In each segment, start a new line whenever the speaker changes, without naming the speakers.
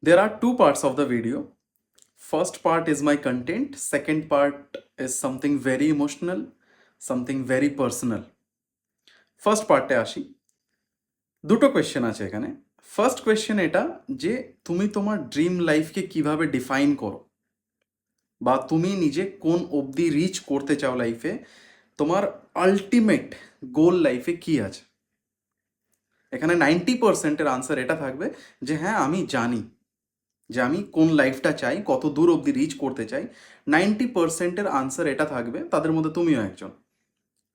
There are two parts of the video. First part is my content, second part is something very emotional, something very personal. First পার্টে আসি। দুটো question আছে এখানে। First question এটা যে তুমি তোমার ড্রিম লাইফকে কিভাবে ডিফাইন করো, বা তুমি নিজে কোন অবধি রিচ করতে চাও লাইফে, তোমার আলটিমেট গোল লাইফে কি আছে। এখানে 90%-এর আনসার এটা থাকবে যে হ্যাঁ আমি জানি যে আমি কোন লাইফটা চাই, কত দূর অবধি রিচ করতে চাই। 90%-এর আনসার এটা থাকবে, তাদের মধ্যে তুমিও একজন।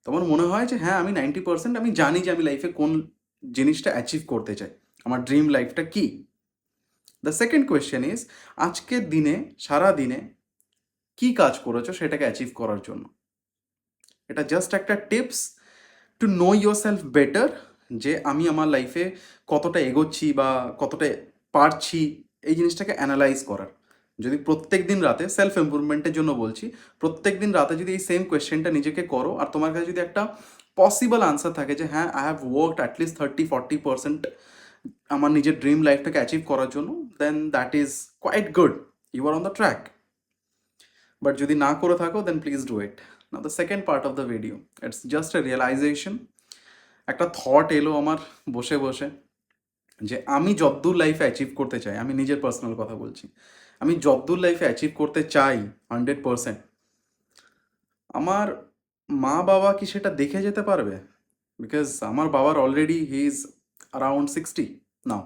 তোমার মনে হয় যে হ্যাঁ আমি 90% আমি জানি যে আমি লাইফে কোন জিনিসটা অ্যাচিভ করতে চাই, আমার ড্রিম লাইফটা কি। দ্য সেকেন্ড কোয়েশ্চেন ইজ আজকের দিনে সারা দিনে কি কাজ করেছো সেটাকে অ্যাচিভ করার জন্য। এটা জাস্ট একটা tips to know your self better, যে আমি আমার লাইফে কতটা এগোচ্ছি বা কতটা পারছি, এই জিনিসটাকে অ্যানালাইজ করার। যদি প্রত্যেক দিন রাতে, সেলফ ইমপ্রুভমেন্টের জন্য বলছি, প্রত্যেক দিন রাতে যদি এই সেম কোয়েশ্চেনটা নিজেকে করো আর তোমার কাছে যদি একটা পসিবল আনসার থাকে যে হ্যাঁ আই হ্যাভ ওয়ার্কড অ্যাটলিস্ট 30-40% আমার নিজের ড্রিম লাইফটাকে অ্যাচিভ করার জন্য, then that is quite good, you are on the track. But যদি না করে থাকো then please do it. Now the second part of the video, it's just a realisation. একটা থট এলো আমার বসে বসে যে আমি যদ্দূর লাইফে অ্যাচিভ করতে চাই, আমি নিজের পার্সোনাল কথা বলছি, আমি যদ্দূর লাইফে অ্যাচিভ করতে চাই 100%, আমার মা বাবা কি সেটা দেখে যেতে পারবে? বিকজ আমার বাবার অলরেডি হি ইজ অ্যারাউন্ড 60 নাও,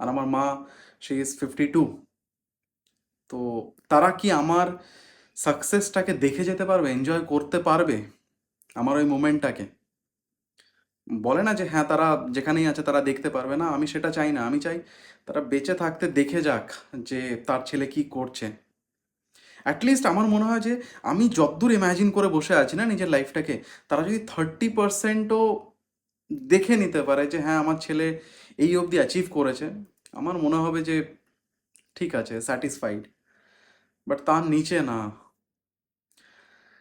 আর আমার মা শি ইজ 52। তো তারা কি আমার সাকসেসটাকে দেখে যেতে পারবে, এনজয় করতে পারবে আমার ওই মোমেন্টটাকে? বলে না যে হ্যাঁ তারা যেখানেই আছে তারা দেখতে পারবে না, আমি সেটা চাই না। আমি চাই তারা বেঁচে থাকতে দেখে যাক যে তার ছেলে কি করছে। অ্যাটলিস্ট আমার মনে হয় যে আমি যতদূর ইম্যাজিন করে বসে আছি না নিজের লাইফটাকে, তারা যদি 30%ও দেখে নিতে পারে যে হ্যাঁ আমার ছেলে এই অবধি অ্যাচিভ করেছে, আমার মনে হবে যে ঠিক আছে, স্যাটিসফাইড। বাট তার নিচে না,